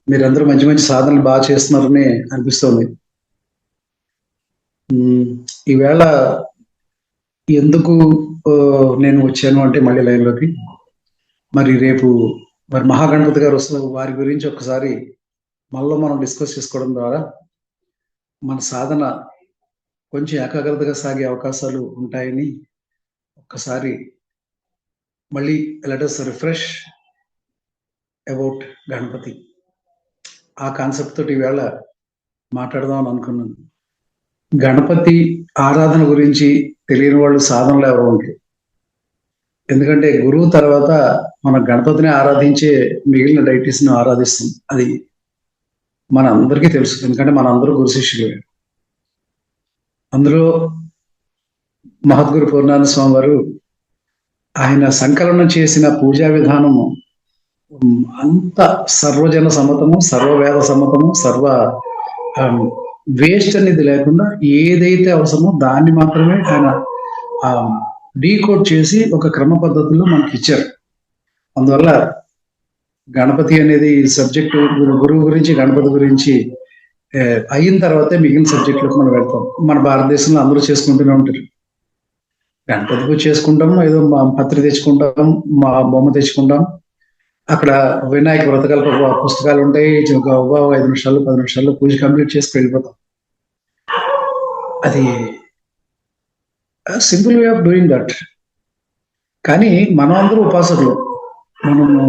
మీరందరూ మంచి మంచి సాధనలు బాగా చేస్తున్నారని అనిపిస్తుంది. ఈవేళ ఎందుకు నేను వచ్చాను అంటే మళ్ళీ లైన్‌లోకి. మరి రేపు మహాగణపతి గారు వస్తున్నారు. వారి గురించి ఒక్కసారి మనం డిస్కస్ చేసుకోవడం ద్వారా మన సాధన కొంచెం ఏకాగ్రతగా సాగే అవకాశాలు ఉంటాయని ఒక్కసారి మళ్ళీ let us refresh about Ganapati. ఆ కాన్సెప్ట్ తోటి ఈవేళ మాట్లాడదాం అని అనుకున్నాను. గణపతి ఆరాధన గురించి తెలియని వాళ్ళు సాధనలో ఎవరు ఉండరు. ఎందుకంటే గురువు తర్వాత మన గణపతిని ఆరాధించే మిగిలిన డైటీస్‌ని ఆరాధిస్తాం. అది మనందరికీ తెలుసు. ఎందుకంటే మనందరూ గురు శిష్యులే. అందులో మహద్గురు పూర్ణానంద స్వామి వారు ఆయన సంకలనం చేసిన పూజా విధానము అంత సర్వజన సమ్మతము, సర్వవేద సమ్మతము, వేస్ట్ అనేది లేకుండా ఏదైతే అవసరమో దాన్ని మాత్రమే ఆయన డీకోడ్ చేసి ఒక క్రమ పద్ధతిలో మనకి ఇచ్చారు. అందువల్ల గణపతి అనేది సబ్జెక్టు గురువు గురించి, గణపతి గురించి అయిన తర్వాతే మిగిలిన సబ్జెక్టులకు మనం వెళ్తాం. మన భారతదేశంలో అందరూ చేసుకుంటూనే ఉంటారు. గణపతి పూజ చేసుకుంటాం, ఏదో పత్రి తెచ్చుకుంటాం, మా బొమ్మ తెచ్చుకుంటాం. అక్కడ వినాయక వ్రతకల్ప పుస్తకాలు ఉంటాయి. 5 నిమిషాలు 10 నిమిషాల్లో పూజ కంప్లీట్ చేసి వెళ్ళిపోతాం. అది simple way of doing that. కానీ మనం అందరూ ఉపాసకులు. మనము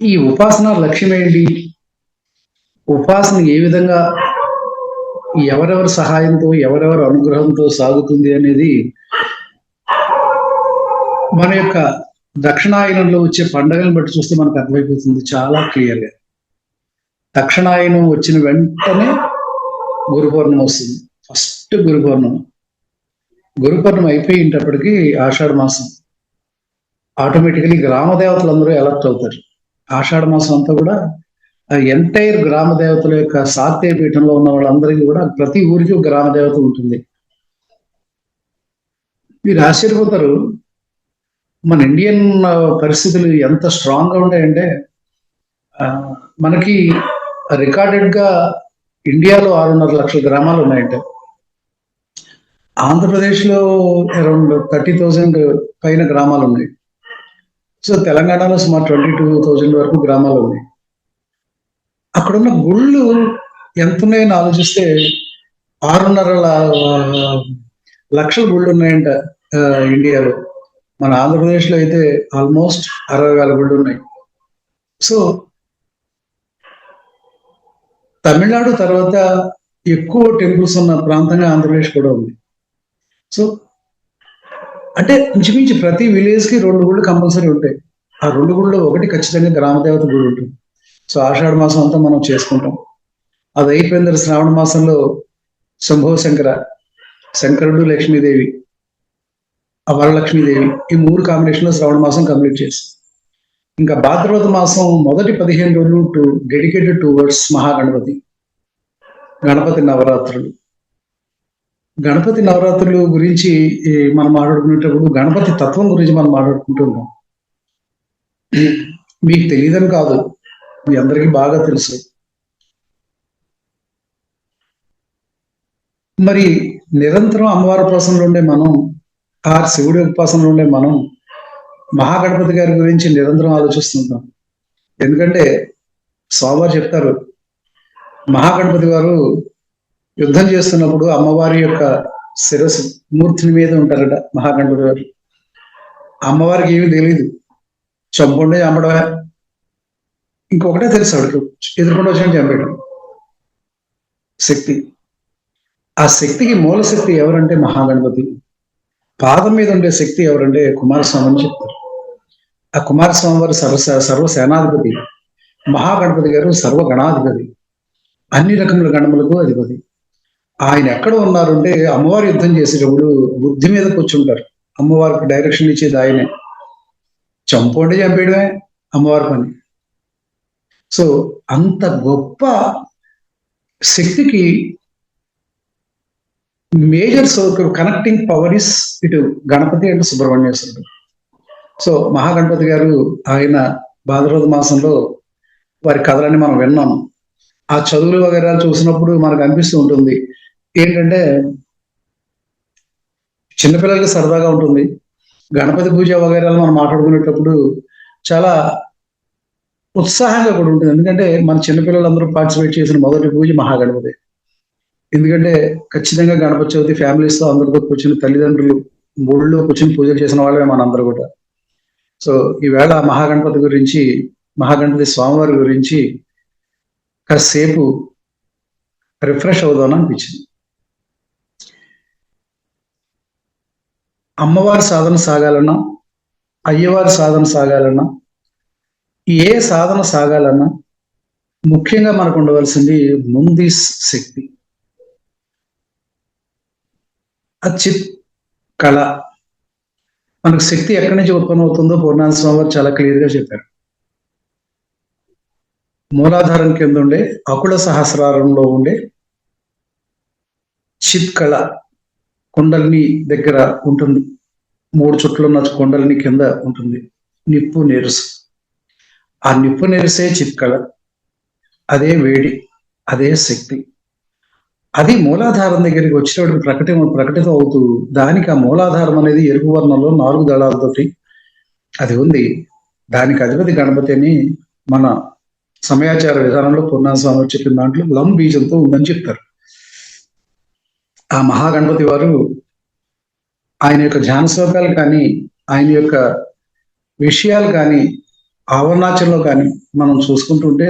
ఈ ఉపాసన లక్ష్యం ఏంటి? ఉపాసన ఏ విధంగా ఎవరెవరి సహాయంతో, ఎవరెవరి అనుగ్రహంతో సాగుతుంది అనేది మన యొక్క దక్షిణాయనంలో వచ్చే పండుగలను బట్టి చూస్తే మనకు అర్థమైపోతుంది చాలా క్లియర్గా. దక్షిణాయనం వచ్చిన వెంటనే గురు పౌర్ణమి వస్తుంది. ఫస్ట్ గురు పౌర్ణమి. గురు పౌర్ణమి అయిపోయేటప్పటికి ఆషాఢ మాసం. ఆటోమేటికలీ గ్రామ దేవతలందరూ ఎలక్ట్ అవుతారు. ఆషాఢ మాసం అంతా కూడా ఎంటైర్ గ్రామ దేవతల యొక్క సాత్య పీఠంలో ఉన్న వాళ్ళందరికీ కూడా ప్రతి ఊరికి ఒక గ్రామ దేవత ఉంటుంది. మీరు ఆశ్చర్యపోతారు, మన ఇండియన్ పరిస్థితులు ఎంత స్ట్రాంగ్ గా ఉంటాయంటే మనకి రికార్డెడ్ గా ఇండియాలో 6.5 లక్షల గ్రామాలు ఉన్నాయంట. ఆంధ్రప్రదేశ్ లో అరౌండ్ 30,000 పైన గ్రామాలు ఉన్నాయి. సో తెలంగాణలో సుమారు 22,000 వరకు గ్రామాలు ఉన్నాయి. అక్కడున్న గుళ్ళు ఎంత ఉన్నాయని ఆలోచిస్తే 6.5 లక్షల గుళ్ళు ఉన్నాయంట ఇండియాలో. మన ఆంధ్రప్రదేశ్లో అయితే ఆల్మోస్ట్ 60,000 గుళ్ళు ఉన్నాయి. సో తమిళనాడు తర్వాత ఎక్కువ టెంపుల్స్ ఉన్న ప్రాంతంగా ఆంధ్రప్రదేశ్ కూడా ఉంది. సో అంటే ఇంచుమించు ప్రతి విలేజ్కి 2 గుళ్ళు కంపల్సరీ ఉంటాయి. ఆ 2 గుళ్ళు ఒకటి ఖచ్చితంగా గ్రామదేవత గుడి ఉంటుంది. సో ఆషాఢ మాసం అంతా మనం చేసుకుంటాం. అది అయిపోయిన తర్వాత శ్రావణ మాసంలో శంభో శంకర, శంకరుడు, లక్ష్మీదేవి, వరలక్ష్మీదేవి, ఈ 3 కాంబినేషన్లో శ్రావణ మాసం కంప్లీట్ చేసి ఇంకా భాద్రపద మాసం మొదటి 15 రోజులు డెడికేటెడ్ టువర్డ్స్ మహాగణపతి, గణపతి నవరాత్రులు. గణపతి నవరాత్రులు గురించి మనం మాట్లాడుకునేటప్పుడు గణపతి తత్వం గురించి మనం మాట్లాడుకుంటూ ఉంటాం. మీకు తెలియదని కాదు, మీ అందరికీ బాగా తెలుసు. మరి నిరంతరం అమ్మవారి ఉపాసనలో ఉండే మనం, శివుడి ఉపాసనలో ఉండే మనం మహాగణపతి గారి గురించి నిరంతరం ఆలోచిస్తుంటాం. ఎందుకంటే స్వామివారు చెప్తారు, మహాగణపతి గారు యుద్ధం చేస్తున్నప్పుడు అమ్మవారి యొక్క శిరస్సు మూర్తిని మీద ఉంటారట మహాగణపతి గారు. అమ్మవారికి ఏమీ తెలియదు, చంపుండే చంపడమే. ఇంకొకటే తెలుసు ఆవిడకి, ఎదుర్కొండ వచ్చిన చంపేయడం శక్తి. ఆ శక్తికి మూల శక్తి ఎవరంటే మహాగణపతి. పాదం మీద ఉండే శక్తి ఎవరంటే కుమారస్వామి అని చెప్తారు. ఆ కుమారస్వామి వారు సర్వసేనాధిపతి, మహాగణపతి గారు సర్వగణాధిపతి, అన్ని రకముల గణములకు అధిపతి. ఆయన ఎక్కడ ఉన్నారు అంటే అమ్మవారు యుద్ధం చేసేటప్పుడు బుద్ధి మీద కూర్చుంటారు. అమ్మవారికి డైరెక్షన్ ఇచ్చేది ఆయనే. చంపండి చంపేయడమే అమ్మవారి పని. సో అంత గొప్ప శక్తికి మేజర్ కనెక్టింగ్ పవర్ ఇస్ ఇటు గణపతి అండ్ సుబ్రహ్మణ్యేశ్వరుడు. సో మహాగణపతి గారు ఆయన భాద్రపద మాసంలో వారి కథలని మనం విన్నాం. ఆ చదువులు వగైరా చూసినప్పుడు మనకు అనిపిస్తూ ఉంటుంది ఏంటంటే చిన్నపిల్లలకి సరదాగా ఉంటుంది. గణపతి పూజ వగైరాలు మనం మాట్లాడుకునేటప్పుడు చాలా ఉత్సాహంగా కూడా ఉంటుంది. ఎందుకంటే మన చిన్నపిల్లలందరూ పార్టిసిపేట్ చేసిన మొదటి పూజ మహాగణపతి. ఎందుకంటే ఖచ్చితంగా గణపతి చవితి ఫ్యామిలీస్తో అందరితో కూర్చుని తల్లిదండ్రులు ఊళ్ళో కూర్చుని పూజలు చేసిన వాళ్ళే మనందరూ కూడా. సో ఈవేళ మహాగణపతి గురించి, మహాగణపతి స్వామివారి గురించి కాసేపు రిఫ్రెష్ అవుదాం అనిపించింది. అమ్మవారి సాధన సాగాలన్నా, అయ్యవారి సాధన సాగాలన్నా, ఏ సాధన సాగాలన్నా ముఖ్యంగా మనకు ఉండవలసింది ముందు శక్తి, చిత్ కళ. మనకు శక్తి ఎక్కడి నుంచి ఉత్పన్నం అవుతుందో పూర్ణానంద స్వామి వారు చాలా క్లియర్ గా చెప్పారు. మూలాధారం కింద ఉండే అకుల సహస్రారంలో ఉండే చిత్ కళ కుండలిని దగ్గర ఉంటుంది. 3 చుట్లున్న కుండలిని కింద ఉంటుంది నిప్పు నెరుసు. ఆ నిప్పు నెరిసే చిత్ కళ, అదే వేడి, అదే శక్తి. అది మూలాధారం దగ్గరికి వచ్చేటప్పుడు ప్రకటితం అవుతూ దానికి ఆ మూలాధారం అనేది ఎరుపు వర్ణంలో 4 దళాలతోటి అది ఉంది. దానికి అధిపతి గణపతి అని మన సమయాచార విధానంలో పూర్ణానంద స్వామి చెప్పిన దాంట్లో లం బీజంతో ఉందని చెప్తారు. ఆ మహాగణపతి వారు ఆయన యొక్క ధ్యాన శ్లోకాలు కానీ, ఆయన యొక్క విషయాలు కానీ, ఆవరణాచంలో కానీ మనం చూసుకుంటుంటే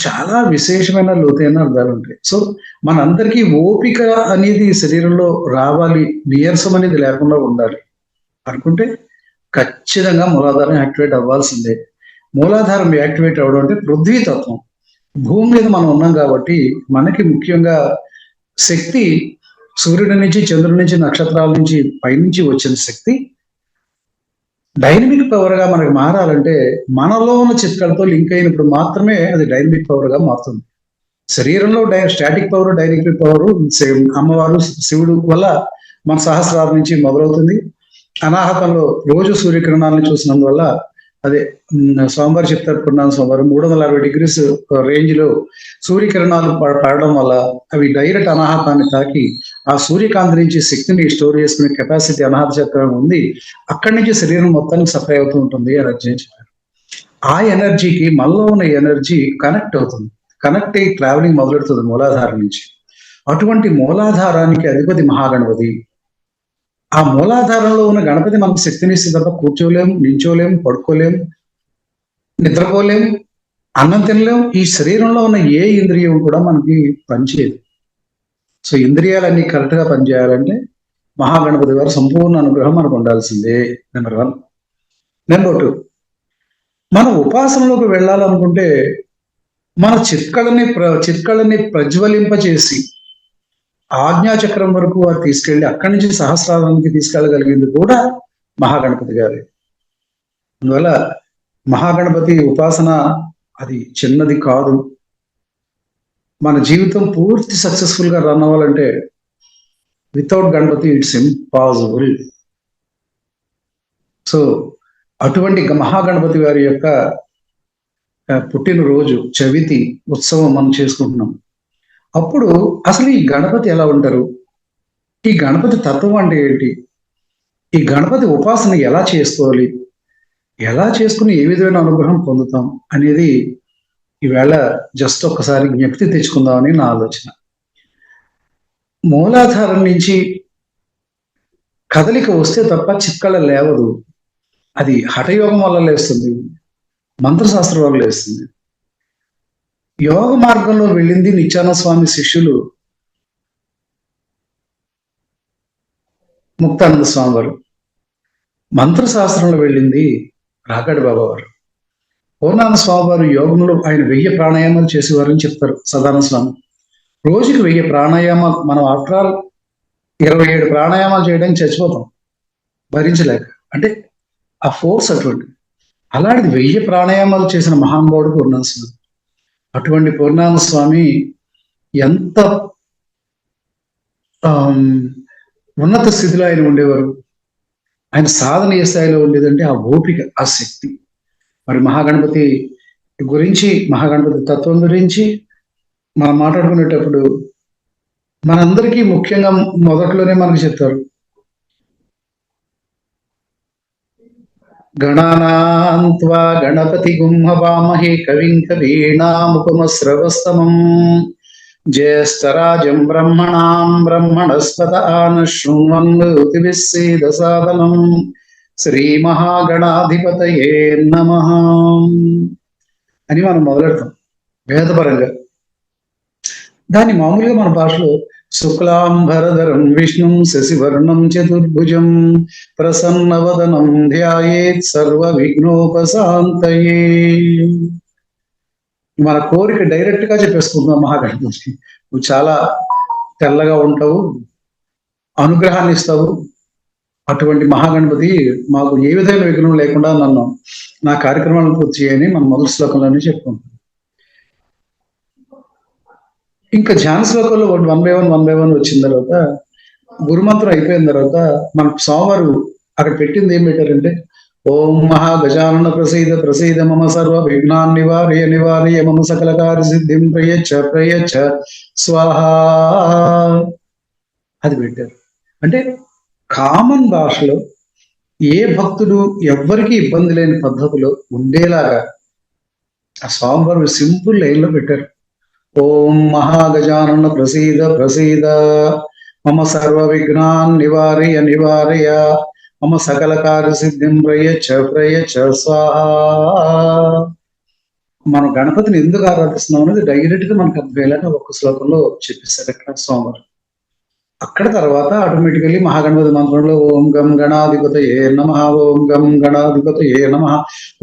చాలా విశేషమైన లోతైన అర్థాలు ఉంటాయి. సో మనందరికీ ఓపిక అనేది శరీరంలో రావాలి, నీరసం అనేది లేకుండా ఉండాలి అనుకుంటే ఖచ్చితంగా మూలాధారం యాక్టివేట్ అవ్వాల్సిందే. మూలాధారం యాక్టివేట్ అవ్వడం అంటే పృథ్వీ తత్వం. భూమి మీద మనం ఉన్నాం కాబట్టి మనకి ముఖ్యంగా శక్తి సూర్యుడి నుంచి, చంద్రుడి నుంచి, నక్షత్రాల నుంచి, పైనుంచి వచ్చిన శక్తి డైనమిక్ పవర్ గా మనకు మారాలంటే మనలో ఉన్న చిత్కాలతో లింక్ అయినప్పుడు మాత్రమే అది డైనమిక్ పవర్ గా మారుతుంది. శరీరంలో స్టాటిక్ పవర్, డైనమిక్ పవర్ అమ్మవారు శివుడు వల్ల మన సహస్రారం నుంచి మొదలవుతుంది. అనాహతంలో రోజు సూర్యకిరణాలను చూసినందువల్ల అదే స్వామివారు చెప్తారు, పూర్ణానంద స్వామివారు 360 డిగ్రీస్ రేంజ్ లో సూర్యకిరణాలు పడడం వల్ల అవి డైరెక్ట్ అనాహతాన్ని తాకి ఆ సూర్యకాంతి నుంచి శక్తిని స్టోర్ చేసుకునే కెపాసిటీ అనాహత చక్రం ఉంది. అక్కడి నుంచి శరీరం మొత్తానికి సప్లై అవుతూ ఉంటుంది ఎనర్జీ అని చెప్పారు. ఆ ఎనర్జీకి మనలో ఉన్న ఎనర్జీ కనెక్ట్ అవుతుంది. కనెక్ట్ అయ్యి ట్రావెలింగ్ మొదలెడుతుంది మూలాధారం నుంచి. అటువంటి మూలాధారానికి అధిపతి మహాగణపతి. ఆ మూలాధారంలో ఉన్న గణపతి మనకు శక్తినిస్తే తప్ప కూర్చోలేము, నించోలేము, పడుకోలేము, నిద్రపోలేము, అన్నం తినలేము. ఈ శరీరంలో ఉన్న ఏ ఇంద్రియం కూడా మనకి పనిచేయదు. సో ఇంద్రియాలన్నీ కరెక్ట్ గా పనిచేయాలంటే మహాగణపతి గారు సంపూర్ణ అనుగ్రహం మనకు ఉండాల్సిందే. నెంబర్ 1. నెంబర్ 2, మనం ఉపాసనలోకి వెళ్ళాలనుకుంటే మన చిత్కళని ప్రజ్వలింపచేసి ఆజ్ఞాచక్రం వరకు వారు తీసుకెళ్లి అక్కడి నుంచి సహస్రారానికి తీసుకెళ్ళగలిగింది కూడా మహాగణపతి గారి. అందువల్ల మహాగణపతి ఉపాసన అది చిన్నది కాదు. మన జీవితం పూర్తి సక్సెస్ఫుల్ గా రన్ అవ్వాలంటే without Ganapati it's impossible. So అటువంటి మహాగణపతి వారి యొక్క పుట్టినరోజు చవితి ఉత్సవం మనం చేసుకుంటున్నాం. అప్పుడు అసలు ఈ గణపతి ఎలా ఉంటారు, ఈ గణపతి తత్వం అంటే ఏంటి, ఈ గణపతి ఉపాసన ఎలా చేసుకోవాలి, ఎలా చేసుకుని ఏ విధమైన అనుగ్రహం పొందుతాం అనేది ఈవేళ జస్ట్ ఒక్కసారి జ్ఞప్తి తెచ్చుకుందామని నా ఆలోచన. మూలాధారం నుంచి కదలిక వస్తే తప్ప చిత్కళ లేవదు. అది హఠయోగం వల్ల లేస్తుంది, మంత్రశాస్త్రం వల్ల లేస్తుంది. యోగ మార్గంలో వెళ్ళింది నిత్యానంద స్వామి శిష్యులు ముక్తానంద స్వామి వారు. మంత్రశాస్త్రంలో వెళ్ళింది రాకాడి బాబా వారు. పూర్ణానంద స్వామి వారు యోగంలో ఆయన 1000 ప్రాణాయామాలు చేసేవారని చెప్తారు సదానంద స్వామి. రోజుకి 1000 ప్రాణాయామాలు. మనం ఆఫ్టర్ ఆల్ 27 ప్రాణాయామాలు చేయడానికి చచ్చిపోతాం భరించలేక. అంటే ఆ ఫోర్స్ అటువంటి. అలాంటిది 1000 ప్రాణాయామాలు చేసిన మహానుభావుడు పూర్ణానంద స్వామి. అటువంటి పూర్ణానంద స్వామి ఎంత ఉన్నత స్థితిలో ఆయన ఉండేవారు. ఆయన సాధన ఏ స్థాయిలో ఉండేదంటే ఆ ఓపిక, ఆ శక్తి. మరి మహాగణపతి గురించి, మహాగణపతి తత్వం గురించి మనం మాట్లాడుకునేటప్పుడు మనందరికీ ముఖ్యంగా మొదట్లోనే మనకు చెప్తారు, గణానాన్త్వా గణపతి గుంహవామహే కవిం కవీనాముపమశ్రవస్తమం జ్యేష్ఠరాజం బ్రహ్మణాం బ్రహ్మణస్పత ఆనశృణ్వన్నోతిభిస్సేదసాదనం శ్రీ మహాగణాధిపతయే నమః అని మనం మొదలెడతాం వేదపరంగా. దాన్ని మామూలుగా మన భాషలో శుక్లాంబరధరం విష్ణుం శశివర్ణం చతుర్భుజం ప్రసన్నవదనం ధ్యాయేత్ సర్వ విఘ్నోపశాంతయే. మన కోరిక డైరెక్ట్ గా చెప్పేసుకుంటున్నాం మహాగణపతి. నువ్వు చాలా తెల్లగా ఉంటావు, అనుగ్రహాన్ని ఇస్తావు, అటువంటి మహాగణపతి మాకు ఏ విధమైన విఘ్నం లేకుండా నన్ను నా కార్యక్రమాలను పూర్తి చేయని మనం మొదటి శ్లోకంలోనే చెప్పుకుంటాం. ఇంకా ధ్యాన శ్లోకంలో 1 by 1 వచ్చిన తర్వాత, గురుమంత్రం అయిపోయిన తర్వాత మన స్వామివారు అక్కడ పెట్టింది ఏం పెట్టారంటే, ఓం మహా గజానన ప్రసీద ప్రసీద మమ సర్వ విఘ్నాన్ నివారయ నివారయ మమ సకల కార్య సిద్ధిం ప్రయచ్చ ప్రయచ్చ స్వాహ అది పెట్టారు. అంటే కామన్ భాషలో ఏ భక్తుడు ఎవ్వరికి ఇబ్బంది లేని పద్ధతిలో ఉండేలాగా ఆ స్వామివారు సింపుల్ లైన్లో పెట్టారు. ఓం మహాగజానన ప్రసీద ప్రసీద మమ సర్వ విఘ్నాన్ నివారయ నివారయ మమ సకల కార్య సిద్ధిం ప్రయచ్చ ప్రయచ్చ స్వాహ. మనం గణపతిని ఎందుకు ఆరాధిస్తున్నాం అనేది డైరెక్ట్ గా మనకు అర్థమయ్యేలాగా ఒక్క శ్లోకంలో చెప్పేశారు ఇక్కడ స్వామివారు. అక్కడ తర్వాత ఆటోమేటికల్లీ మహాగణపతి మంత్రంలో ఓం గం గణాధిపతయే నమః, ఓం గం గణాధిపతయే నమః,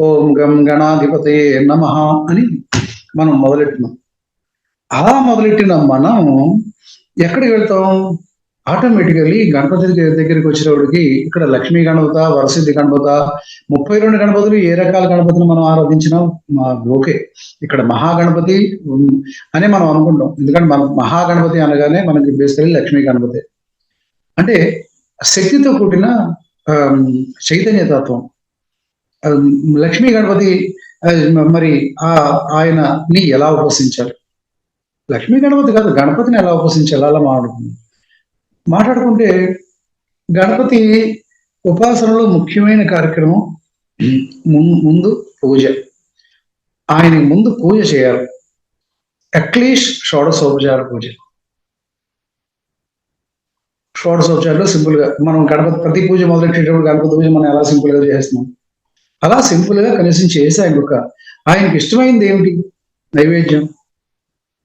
ఓం గం గణాధిపతయే నమః అని మనం మొదలెట్టినాం. అలా మొదలెట్టిన మనం ఎక్కడికి వెళ్తాం? ఆటోమేటికల్లీ గణపతి దగ్గరికి వచ్చినప్పటికి ఇక్కడ లక్ష్మీ గణపత, వరసిద్ధి గణపత, 32 గణపతులు ఏ రకాల గణపతిని మనం ఆరాధించినా ఓకే. ఇక్కడ మహాగణపతి అని మనం అనుకుంటాం, ఎందుకంటే మనం మహాగణపతి అనగానే మనకి బేసికలీ లక్ష్మీ గణపతి అంటే శక్తితో కూడిన చైతన్య తత్వం. లక్ష్మీ గణపతి మరి ఆయనని ఎలా ఉపాసించాలి? లక్ష్మీ గణపతి కాదు, గణపతిని ఎలా ఉపాసించాలి అలా మాట్లాడుకుంటే గణపతి ఉపాసనలో ముఖ్యమైన కార్యక్రమం ముందు పూజ. ఆయన ముందు పూజ చేయాలి, అట్లీస్ట్ షోడశోపచార పూజ. షోడశోపచారంలో సింపుల్ గా మనం గణపతి ప్రతి పూజ మొదలెట్టేటప్పుడు గణపతి పూజ మనం ఎలా సింపుల్ గా చేస్తున్నాం, అలా సింపుల్ గా కనీసం చేసి ఆయనకి ఇష్టమైంది ఏమిటి? నైవేద్యం,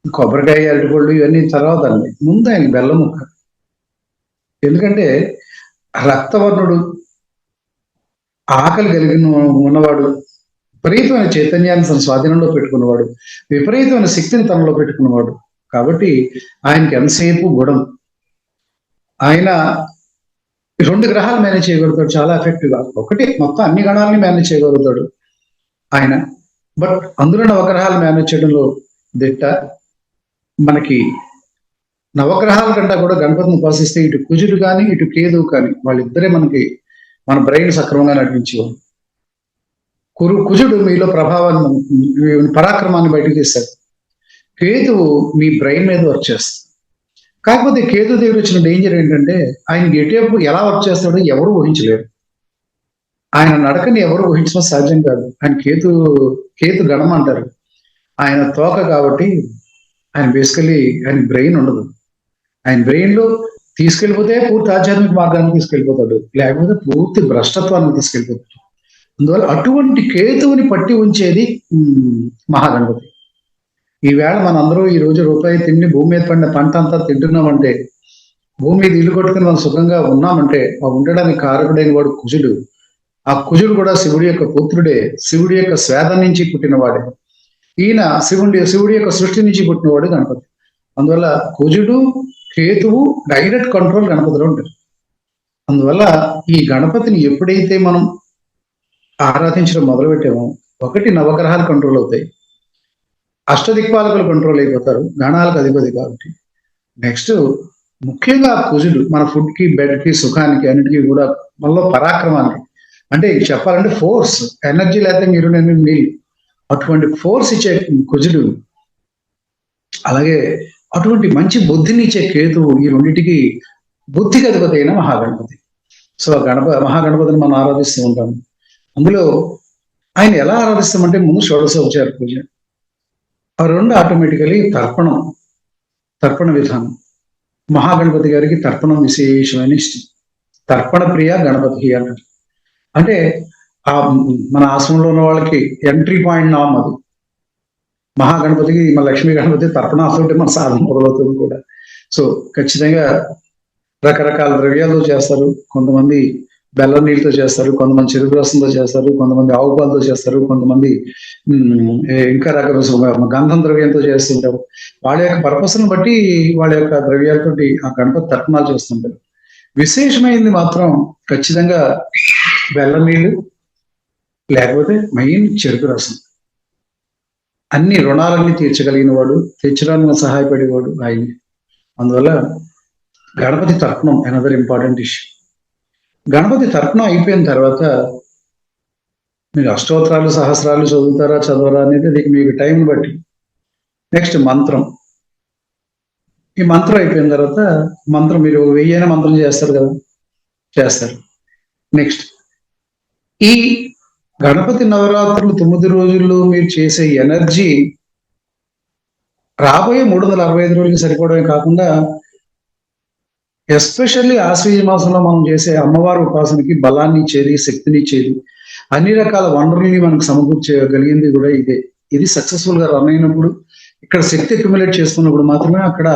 కొబ్బరికాయ, అరటిపళ్ళు ఇవన్నీ తర్వాత అండి. ముందు ఆయన బెల్లం ముక్క. ఎందుకంటే రక్తవర్ణుడు, ఆకలి కలిగిన ఉన్నవాడు, విపరీతమైన చైతన్యాన్ని తన స్వాధీనంలో పెట్టుకున్నవాడు, విపరీతమైన శక్తిని తనలో పెట్టుకున్నవాడు. కాబట్టి ఆయనకి ఎంతసేపు గుణం. ఆయన 2 గ్రహాలు మేనేజ్ చేయగలుగుతాడు చాలా ఎఫెక్టివ్ గా. ఒకటి మొత్తం అన్ని గణాలని మేనేజ్ చేయగలుగుతాడు ఆయన, బట్ అందులో నవగ్రహాలు మేనేజ్ చేయడంలో దిట్ట. మనకి నవగ్రహాల కంటే కూడా గణపతిని ఉపాసిస్తే ఇటు కుజుడు కానీ ఇటు కేతువు కానీ వాళ్ళిద్దరే మనకి మన బ్రెయిన్ సక్రమంగా నడిపించేవాడు. కుజుడు మీలో ప్రభావాన్ని, పరాక్రమాన్ని బయటకు తీస్తాడు. కేతువు మీ బ్రెయిన్ మీద వర్క్ చేస్తుంది. కాకపోతే కేతు దగ్గర వచ్చిన డేంజర్ ఏంటంటే ఆయన ఎటేపు ఎలా వర్క్ చేస్తాడో ఎవరు ఊహించలేరు. ఆయన నడకని ఎవరు ఊహించడం సాధ్యం కాదు. ఆయన కేతు గణం అంటారు. ఆయన తోక కాబట్టి ఆయన బేసికలీ ఆయన బ్రెయిన్ ఉండదు. ఆయన బ్రెయిన్ లో తీసుకెళ్ళిపోతే పూర్తి ఆధ్యాత్మిక మార్గాన్ని తీసుకెళ్ళిపోతాడు, లేకపోతే పూర్తి భ్రష్టత్వాన్ని తీసుకెళ్ళిపోతాడు. అందువల్ల అటువంటి కేతువుని పట్టి ఉంచేది మహాగణపతి. ఈవేళ మనందరూ ఈ రోజు రూపాయి తిండి భూమి మీద పడిన పంట అంతా తింటున్నామంటే, భూమి మీద ఇల్లు కొట్టుకుని మనం సుఖంగా ఉన్నామంటే ఆ ఉండడానికి కారకుడైన వాడు కుజుడు. ఆ కుజుడు కూడా శివుడి యొక్క పుత్రుడే, శివుడి యొక్క స్వేదం నుంచి పుట్టినవాడే. ఈయన శివుడి యొక్క సృష్టి నుంచి పుట్టినవాడు గణపతి. అందువల్ల కుజుడు, కేతువు డైరెక్ట్ కంట్రోల్ గణపతిలో ఉంటారు. అందువల్ల ఈ గణపతిని ఎప్పుడైతే మనం ఆరాధించడం మొదలుపెట్టామో, ఒకటి నవగ్రహాలు కంట్రోల్ అవుతాయి, అష్టదిక్పాలకులు కంట్రోల్ అయిపోతారు, గణాలకు అధిపతి కాబట్టి. నెక్స్ట్ ముఖ్యంగా కుజుడు మన ఫుడ్ కి, బెడ్ కి, సుఖానికి అన్నిటికీ కూడా మనలో పరాక్రమానికి అంటే చెప్పాలంటే ఫోర్స్, ఎనర్జీ లేకపోతే మీరు నేను నీళ్ళు అటువంటి ఫోర్స్ ఇచ్చే కుజుడు, అలాగే అటువంటి మంచి బుద్ధిని ఇచ్చే కేతువు, ఈ రెండింటికి బుద్ధికి అధిపతి అయిన మహాగణపతి. సో మహాగణపతిని మనం ఆరాధిస్తూ ఉంటాం. అందులో ఆయన ఎలా ఆరాధిస్తామంటే ముందు షోడశోపచార పూజ, ఆ రెండు ఆటోమేటికలీ తర్పణ విధానం. మహాగణపతి గారికి తర్పణం విశేషమైన ఇష్టం. తర్పణ ప్రియ గణపతి అంటారు. అంటే ఆ మన ఆశ్రమంలో ఉన్న వాళ్ళకి ఎంట్రీ పాయింట్ నామ్ అది. మహాగణపతికి మన లక్ష్మీ గణపతి తర్పణాలతోటి మన సాధన మొదలవుతుంది కూడా. సో ఖచ్చితంగా రకరకాల ద్రవ్యాలతో చేస్తారు. కొంతమంది బెల్లం నీళ్ళతో చేస్తారు, కొంతమంది చెరుకు రసంతో చేస్తారు, కొంతమంది ఆవు పాలతో చేస్తారు, కొంతమంది ఇంకా రకరకాల గంధం ద్రవ్యంతో చేస్తుంటారు. వాళ్ళ యొక్క పర్పస్ని బట్టి వాళ్ళ యొక్క ద్రవ్యాలతోటి ఆ గణపతి తర్పణాలు చేస్తుంటారు. విశేషమైంది మాత్రం ఖచ్చితంగా బెల్లం నీళ్ళు, లేకపోతే మెయిన్ చెరుకు రసం. అన్ని రుణాలన్నీ తీర్చగలిగిన వాడు, తీర్చడానికి సహాయపడేవాడు ఆయన. అందువల్ల గణపతి తర్పణం అనదర్ ఇంపార్టెంట్ ఇష్యూ. గణపతి తర్పణం అయిపోయిన తర్వాత మీరు అష్టోత్తరాలు, సహస్రాలు చదువుతారా చదవరా అనేది మీకు టైంని బట్టి. నెక్స్ట్ మంత్రం. ఈ మంత్రం అయిపోయిన తర్వాత మంత్రం మీరు 1000 మంత్రం చేస్తారు కదా, చేస్తారు. నెక్స్ట్ ఈ గణపతి నవరాత్రులు 9 రోజుల్లో మీరు చేసే ఎనర్జీ రాబోయే 365 రోజులకి సరిపోవడమే కాకుండా, ఎస్పెషల్లీ ఆశ్వీజ మాసంలో మనం చేసే అమ్మవారి ఉపాసనకి బలాన్ని ఇచ్చేది, శక్తిని ఇచ్చేది, అన్ని రకాల వనరుల్ని మనకు సమకూర్చగలిగింది కూడా ఇదే. ఇది సక్సెస్ఫుల్ గా రన్ అయినప్పుడు, ఇక్కడ శక్తి అక్యుములేట్ చేసుకున్నప్పుడు మాత్రమే అక్కడ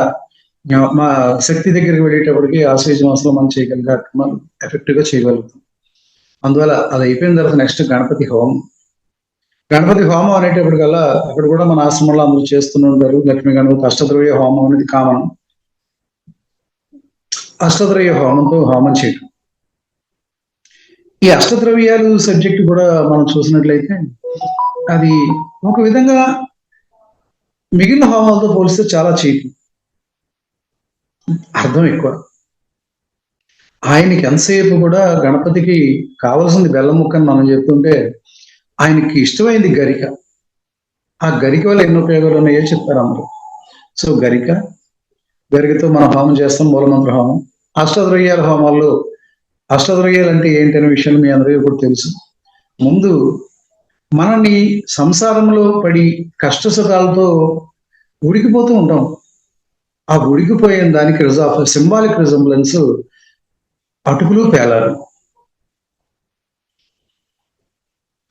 మా శక్తి దగ్గరికి వెళ్ళేటప్పటికి ఆశ్వీజ మాసంలో మనం చేయగలిగే మనం ఎఫెక్టివ్ గా చేయగలుగుతాం. అందువల్ల అది అయిపోయిన తర్వాత నెక్స్ట్ గణపతి హోమం. గణపతి హోమం అనేటప్పటికల్లా అక్కడ కూడా మన ఆశ్రమంలో అందరూ చేస్తూనే ఉంటారు. లక్ష్మీ గణపతి అష్టద్రవ్య హోమం అనేది కామన్. అష్టద్రవ్య హోమంతో హోమం చేయటం. ఈ అష్టద్రవ్యాలు సబ్జెక్ట్ కూడా మనం చూసినట్లయితే అది ఒక విధంగా మిగిలిన హోమాలతో పోలిస్తే చాలా చీప్, అర్థం ఎక్కువ. ఆయనకి ఎంతసేపు కూడా గణపతికి కావాల్సింది బెల్లం ముక్కని మనం చెప్తుంటే, ఆయనకి ఇష్టమైంది గరిక. ఆ గరిక వల్ల ఎన్ని ఉపయోగాలు ఉన్నాయో చెప్తారు అందరూ. సో గరికతో మనం హోమం చేస్తాం, మూలమంత్ర హోమం. అష్టద్రవ్యాల హోమాల్లో అష్టద్రవ్యాలు అంటే ఏంటనే విషయం మీ అందరికీ కూడా తెలుసు. ముందు మనని సంసారంలో పడి కష్ట సుఖాలతో ఉడికిపోతూ ఉంటాం. ఆ ఉడికిపోయిన దానికి సింబాలిక్ రిజంబ్లెన్స్ అటుకులు, పేలాలు.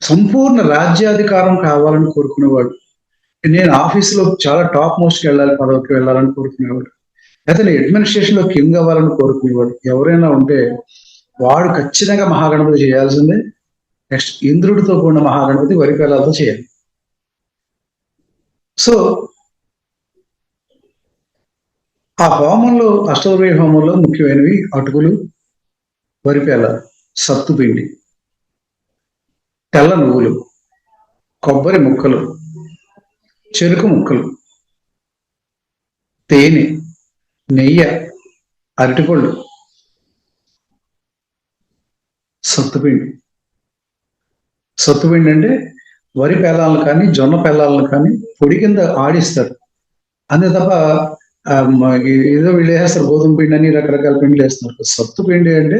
సంపూర్ణ రాజ్యాధికారం కావాలని కోరుకునేవాడు. నేను ఆఫీసులో చాలా టాప్ మోస్ట్కి వెళ్ళాలి, పదవికి వెళ్ళాలని కోరుకునేవాడు. అయితే అడ్మినిస్ట్రేషన్ లో కింగ్ అవ్వాలని కోరుకునేవాడు. ఎవరైనా ఉంటే వాడు ఖచ్చితంగా మహాగణపతి చేయాల్సిందే. నెక్స్ట్ ఇంద్రుడితో కూడిన మహాగణపతి వరి పేలాలతో చేయాలి. సో ఆ హోమంలో, అష్టద్రవ్య హోమంలో ముఖ్యమైనవి అటుకులు, వరిపేలాలు, సత్తుపిండి, తెల్ల నువ్వులు, కొబ్బరి ముక్కలు, చెరుకు ముక్కలు, తేనె, నెయ్యి, అరటిపళ్ళు, సత్తుపిండి అంటే వరి పేలాలను కానీ జొన్న పేలాలను కానీ పొడి కింద ఆడిస్తారు అంతే తప్ప ఏదో వీళ్ళు వేస్తారు గోధుమ పిండి అని రకరకాల పిండిలు వేస్తున్నారు. సత్తుపిండి అంటే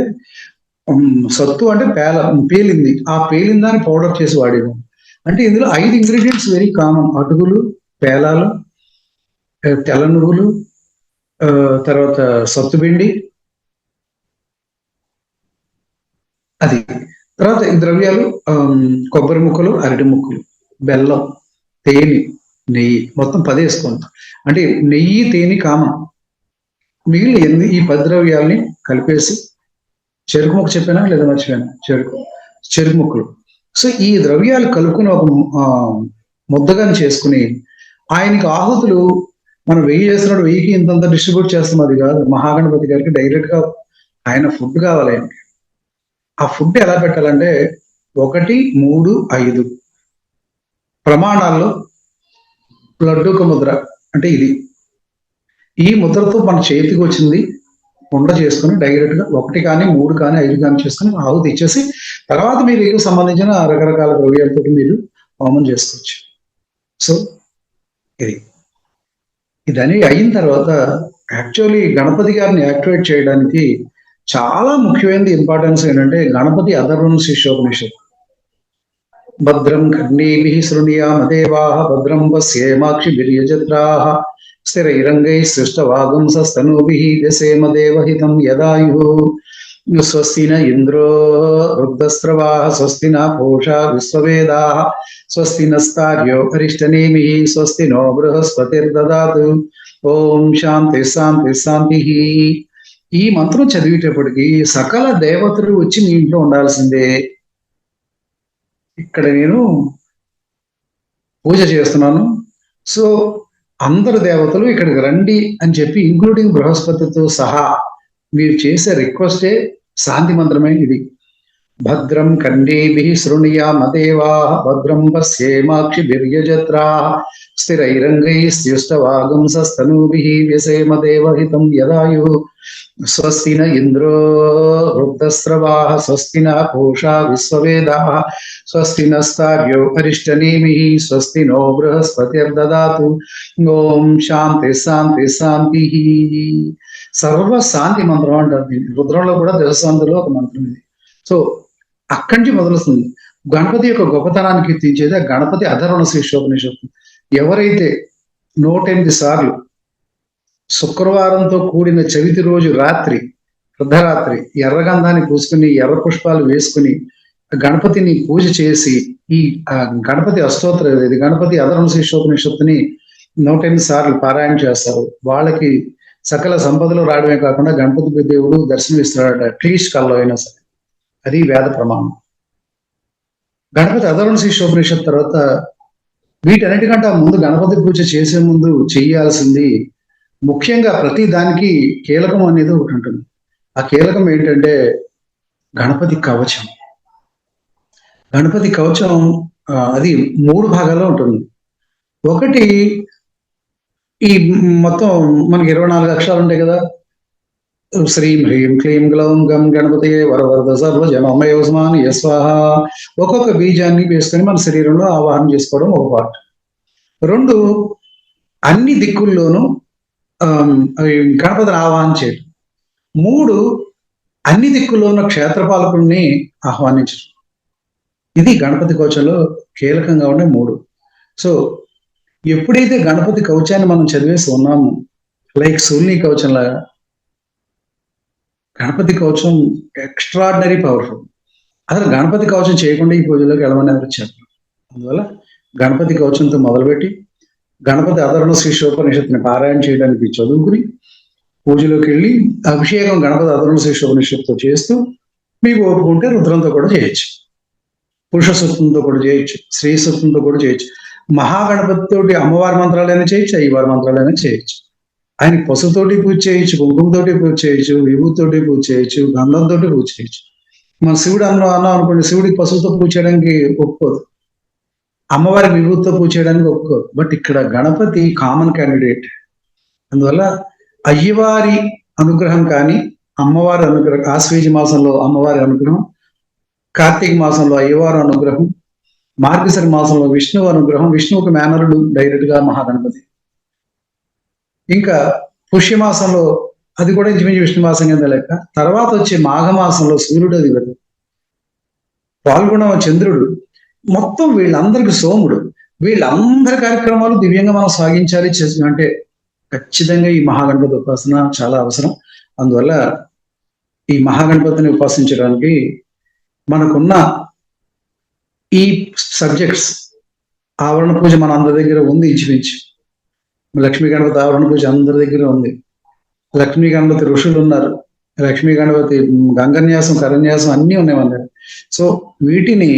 సత్తు అంటే పేలింది, ఆ పేలిందాన్ని పౌడర్ చేసి వాడేది. అంటే ఇందులో 5 ఇంగ్రీడియంట్స్ వెరీ కామన్: అటుకులు, పేలాలు, తెల్ల నువ్వులు, తర్వాత సత్తుపిండి, అది తర్వాత ఈ ద్రవ్యాలు కొబ్బరి ముక్కలు, అరటి ముక్కలు, బెల్లం, తేనె, నెయ్యి, మొత్తం 10 వేసుకోండి. అంటే నెయ్యి, తేనె కామన్. మిగిలిన ఈ 10 ద్రవ్యాలని కలిపేసి, చెరుకు ముక్క చెప్పానా లేదా మర్చిపోయాను, చెరుకు ముక్కలు. సో ఈ ద్రవ్యాలు కలుపుకుని ఒక ముద్దగాని చేసుకుని ఆయనకి ఆహుతులు మనం 1000 చేస్తున్నాడు, 1000కి ఇంతంత డిస్ట్రిబ్యూట్ చేస్తున్నది కాదు. మహాగణపతి గారికి డైరెక్ట్ గా ఆయన ఫుడ్ కావాలి. ఆయనకి ఆ ఫుడ్ ఎలా పెట్టాలంటే 1, 3, 5 ప్రమాణాల్లో లడ్డూక ముద్ర అంటే ఇది. ఈ ముద్రతో మన చేతికి వచ్చింది కుండ చేసుకుని డైరెక్ట్ గా 1 కానీ 3 కానీ 5 కానీ చేసుకుని ఆహుతి ఇచ్చేసి తర్వాత మీరు సంబంధించిన రకరకాల ద్రవ్యాలతో మీరు హోమం చేసుకోవచ్చు. సో ఇదని అయిన తర్వాత యాక్చువల్లీ గణపతి గారిని యాక్టివేట్ చేయడానికి చాలా ముఖ్యమైనది ఇంపార్టెన్స్ ఏంటంటే గణపతి అధర్వణ శిష్యోపనిషత్. భద్రం కర్ణీభిః శృణుయామదేవాః భద్రం పశ్యేమాక్షిభిర్యజత్రాః స్థిరైరంగైః సృష్టవాగుంసస్తనూభిః వ్యసేమ దేవహితం యదాయుః స్వస్తి న ఇంద్రో వృద్ధస్రవాః స్వస్తి న పూషా విశ్వవేదాః స్వస్తి నస్తార్యో అరిష్టనేమిః స్వస్తి నో బృహస్పతిర్దదాతు. ఓం శాంతి శాంతి శాంతి. ఈ మంత్రం చదివేటప్పటికి సకల దేవతలు వచ్చి మీ ఇంట్లో ఉండాల్సిందే. ఇక్కడ నేను పూజ చేస్తున్నాను, సో అందరు దేవతలు ఇక్కడికి రండి అని చెప్పి ఇంక్లూడింగ్ బృహస్పతితో సహా మీరు చేసే రిక్వెస్టే శాంతి మంత్రమే ఇది. భద్రం కర్ణేభిః శృణుయామదేవాః భద్రం పశ్యేమాక్షిభిర్యజత్రాః స్థిరైరంగైః స్యుష్టవాగుంసస్తనూభిః వ్యసేమ దేవహితం యదాయుః స్వస్తి న ఇంద్రో వృద్ధస్రవాః స్వస్తి న పూషా విశ్వవేదాః స్వస్తి నస్తార్యో అరిష్టనేమిః స్వస్తి నో బృహస్పతిర్దదాతు. ఓం శాంతి శాంతి శాంతి. సర్వ శాంతి మంత్రం అంటారు. రుద్రంలో కూడా దశశాంతిలో ఒక మంత్రం ఇది. సో అక్కడి నుంచి మొదలవుతుంది. గణపతి యొక్క గొప్పతనాన్ని కీర్తించేది గణపతి అధర్వణ శీర్షోపనిషత్తు. ఎవరైతే 108 సార్లు శుక్రవారంతో కూడిన చవితి రోజు రాత్రి అర్ధరాత్రి ఎర్రగంధాన్ని పూసుకుని ఎర్ర పుష్పాలు వేసుకుని గణపతిని పూజ చేసి ఈ గణపతి అష్టోత్తర ఇది గణపతి అధర్వణ శీర్షోపనిషత్తుని 108 సార్లు పారాయణ చేస్తారు. వాళ్ళకి సకల సంపదలు రావడమే కాకుండా గణపతి దేవుడు దర్శనమిస్తున్నాడు అట్లీస్ట్ కల్లో అయినా సరే. అది వేద ప్రమాణం. గణపతి అధర్వణ శీర్షోపనిషత్ తర్వాత వీటన్నిటికంటే ముందు గణపతి పూజ చేసే ముందు చేయాల్సింది ముఖ్యంగా ప్రతి దానికి కీలకం అనేది ఒకటి ఉంటుంది. ఆ కీలకం ఏంటంటే గణపతి కవచం. గణపతి కవచం అది 3 భాగాల్లో ఉంటుంది. ఒకటి ఈ మొత్తం మనకి 24 అక్షరాలు ఉంటాయి కదా. శ్రీం హ్రీం క్లీం గ్లౌం గం గణపతయే వరవరద సర్వజనమయోస్మాన్ యస్వాహ. ఒక్కొక్క బీజాన్ని వేసుకొని మన శరీరంలో ఆవాహన చేసుకోవడం ఒక పార్ట్. 2 అన్ని దిక్కుల్లోనూ గణపతిని ఆవాహన చేయడం. 3 అన్ని దిక్కుల్లో ఉన్న క్షేత్రపాలకుల్ని ఆహ్వానించడం. ఇది గణపతి కవచంలో కీలకంగా ఉండే 3. సో ఎప్పుడైతే గణపతి కవచాన్ని మనం చదివేసి ఉన్నామో లైక్ శూల్ని కవచం లాగా గణపతి కవచం ఎక్స్ట్రాడినరీ పవర్ఫుల్. అసలు గణపతి కవచం చేయకుండా ఈ పూజలోకి వెళ్ళమని ఎవరు చెప్పారు. అందువల్ల గణపతి కవచంతో మొదలుపెట్టి గణపతి అధర్వణ శీర్షోపనిషత్తుని పారాయణ చేయడానికి చదువుకుని పూజలోకి వెళ్ళి అభిషేకం గణపతి అధర్వణ శీర్షోపనిషత్తుతో చేస్తూ మీకు ఓపుకుంటే రుద్రంతో కూడా చేయొచ్చు, పురుష సూక్తంతో కూడా చేయొచ్చు, స్త్రీ సూక్తంతో కూడా చేయొచ్చు. మహాగణపతి తోటి అమ్మవారి మంత్రాలైనా చేయొచ్చు, అయ్యవారి మంత్రాలైనా చేయొచ్చు. ఆయన పసుతోటి పూజ చేయొచ్చు, కుంకుమతోటి పూజ చేయొచ్చు, విభూతితోటి పూజ చేయొచ్చు, గంధంతో పూజ చేయొచ్చు. మన శివుడు అన్నాం అనుకోండి, శివుడికి పసుపుతో పూజ చేయడానికి ఒప్పుకోదు, అమ్మవారికి విభూతితో పూజ చేయడానికి ఒప్పుకోదు. బట్ ఇక్కడ గణపతి కామన్ క్యాండిడేట్. అందువల్ల అయ్యవారి అనుగ్రహం కానీ అమ్మవారి అనుగ్రహం, ఆశ్వేజ మాసంలో అమ్మవారి అనుగ్రహం, కార్తీక మాసంలో అయ్యవారి అనుగ్రహం, మార్గశిర మాసంలో విష్ణువు అనుగ్రహం, విష్ణువుకి మేనరుడు డైరెక్ట్ గా మహాగణపతి. ఇంకా పుష్యమాసంలో అది కూడా ఇంచుమించు విష్ణు మాసం కింద లెక్క. తర్వాత వచ్చే మాఘమాసంలో సూర్యుడు అధిపతి, పాల్గొన చంద్రుడు, మొత్తం వీళ్ళందరికీ సోముడు. వీళ్ళందరి కార్యక్రమాలు దివ్యంగా మనం సాగించాలి అంటే ఖచ్చితంగా ఈ మహాగణపతి ఉపాసన చాలా అవసరం. అందువల్ల ఈ మహాగణపతిని ఉపాసించడానికి మనకున్న ఈ సబ్జెక్ట్స్, ఆవరణ పూజ మన అందరి దగ్గర ఉంది ఇంచుమించు. లక్ష్మీ గణపతి ఆవరణ పూజ అందరి దగ్గర ఉంది. లక్ష్మీ గణపతి ఋషులు ఉన్నారు, లక్ష్మీ గణపతి గంగన్యాసం, కరన్యాసం అన్నీ ఉన్నాయి మన దగ్గర. సో వీటిని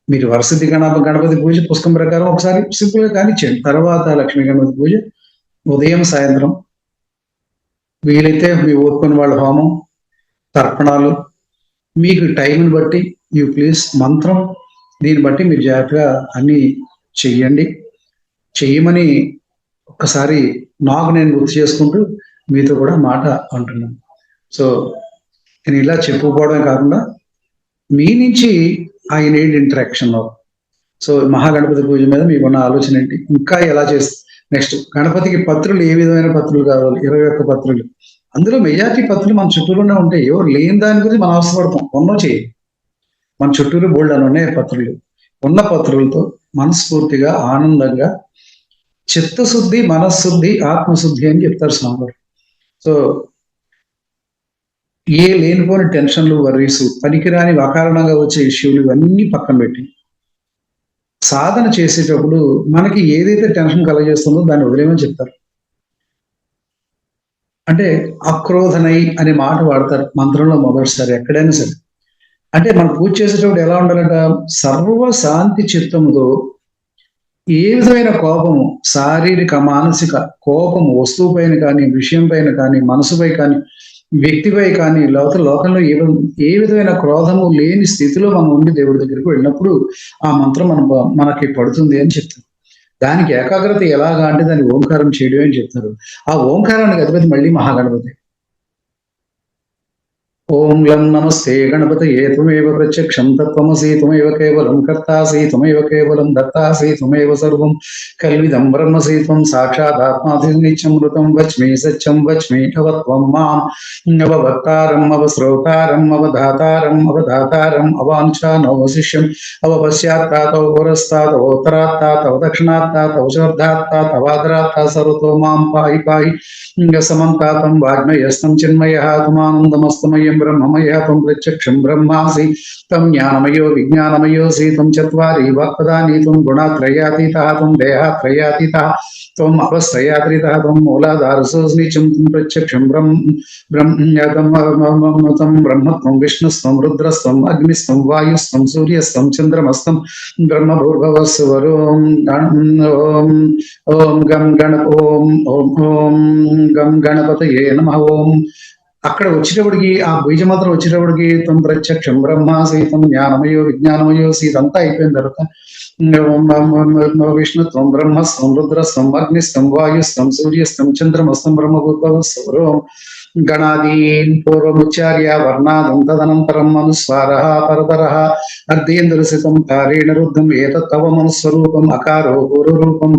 మీరు వరసతి గణపతి పూజ పుస్తకం ప్రకారం ఒకసారి సింపుల్ గా కానిచ్చేయండి. తర్వాత లక్ష్మీ గణపతి పూజ ఉదయం సాయంత్రం వీలైతే మీ ఓర్పుని వాళ్ళ హోమం, తర్పణాలు, మీకు టైంని బట్టి యూ ప్లీజ్ మంత్రం, దీన్ని బట్టి మీరు జాగ్రత్తగా అన్ని చెయ్యండి. చెయ్యమని ఒక్కసారి నాకు నేను గుర్తు చేసుకుంటూ మీతో కూడా మాట అంటున్నాను. సో నేను ఇలా చెప్పుకోవడమే కాకుండా మీ నుంచి I need interaction. So Mahaganapati puja మీద మీకున్న ఆలోచన ఏంటి? ఇంకా ఎలా చేస్తే నెక్స్ట్ గణపతికి పత్రులు ఏ విధమైన పత్రులు కావాలి? 21 పత్రులు. అందులో మెజారిటీ పత్రులు మన చుట్టూలోనే ఉంటాయి. ఎవరు లేని దాని గురించి మనం అవసరపడతాం. కొన్నో చేయి, మన చుట్టూరు బోల్డ్ అని ఉన్నాయి పత్రులు. ఉన్న పత్రులతో మనస్ఫూర్తిగా ఆనందంగా చిత్తశుద్ధి, మనశుద్ధి, ఆత్మశుద్ధి అని చెప్తారు స్వామివారు. సో ఏ లేనిపోని టెన్షన్లు, వర్రీసు, పనికిరాని అకారణంగా వచ్చే ఇష్యూలు ఇవన్నీ పక్కన పెట్టి సాధన చేసేటప్పుడు మనకి ఏదైతే టెన్షన్ కలగజేస్తుందో దాన్ని వదిలేమని చెప్తారు. అంటే అక్రోధనై అనే మాట వాడతారు మంత్రంలో మొదటిసారి ఎక్కడైనా సరే. అంటే మనం పూజ చేసేటప్పుడు ఎలా ఉండాలంట? సర్వ శాంతి చిత్తంతో ఏ విధమైన కోపము, శారీరక మానసిక కోపము వస్తువు పైన కానీ, విషయం పైన కానీ, మనసుపై కానీ, వ్యక్తిపై కానీ, లోకంలో ఏ విధమైన క్రోధము లేని స్థితిలో మనం ఉండి దేవుడి దగ్గరికి వెళ్ళినప్పుడు ఆ మంత్రం మనకి పడుతుంది అని చెప్తారు. దానికి ఏకాగ్రత ఎలాగా అంటే దాన్ని ఓంకారం చేయడం అని చెప్తారు. ఆ ఓంకారానికి అధిపతి మళ్ళీ మహాగణపతి. ఓం లం నమస్తే గణపతయే త్వమేవ ప్రత్యక్షం తత్వమసి త్వమేవ కేవలం కర్తాసి త్వమేవ కేవలం దత్తాసి త్వమేవ సర్వం కల్విదం బ్రహ్మసి త్వం సాక్షాదాత్మాసి నిత్యమృతం వచ్మి సత్యం వచ్మి అవత్వం మాం అవవక్తారం అవశ్రోతారం అవధాతారం అవధాతారం అవాంఛానవశిష్యం అవపశ్చాత్తాతౌ పురస్తాతౌ ఉత్తరాత్తాతౌ దక్షిణాత్తాతౌ చోర్ధాత్తాతవాదరాత్తా సర్వతో మాం పాయి పాయి సమంతాతం వాగ్మయస్తం చిన్మయః త్వమానందమస్తమయం బ్రహ్మమయ త్వం ప్రత్యక్షం బ్రహ్మాసి త్వం జ్ఞానమయో విజ్ఞానమయోసి త్వం చత్వారి వాక్పదాని త్వం గుణాత్రయాతీతః త్వం దేహాత్రయాతీతః త్వం అవస్థయాత్రితః త్వం మూలాధారసోऽస్మి త్వం ప్రత్యక్షం బ్రహ్మత్వం బ్రహ్మత్వం విష్ణుస్త్వం రుద్రస్త్వం అగ్నిస్త్వం వాయుస్త్వం సూర్యస్త్వం చంద్రమస్త్వం బ్రహ్మభూర్భవస్వరోం ఓం గం గణపతయే నమః. ఓం అక్కడ వచ్చేటప్పటికి ఆ బీజమంత్రం వచ్చేటప్పటికి త్వం ప్రత్యక్షం బ్రహ్మాసి త్వం జ్ఞానమయో విజ్ఞానమయోసి ఇదంతా అయిపోయిన తర్వాత విష్ణుత్వం బ్రహ్మస్త్వం రుద్రస్త్వం అగ్నిస్త్వం వాయుస్త్వం సూర్యస్త్వం చంద్రమస్త్వం బ్రహ్మభూర్భవస్వరోం గణాదీన్ పూర్వముచ్చార్య వర్ణాదం తదనంతరం అనుస్వారః పరతరః అర్ధేంద్రసితం కారేణ రుద్ధం ఏతత్తవ మనుస్వరూపం అకారో పూర్వరూపం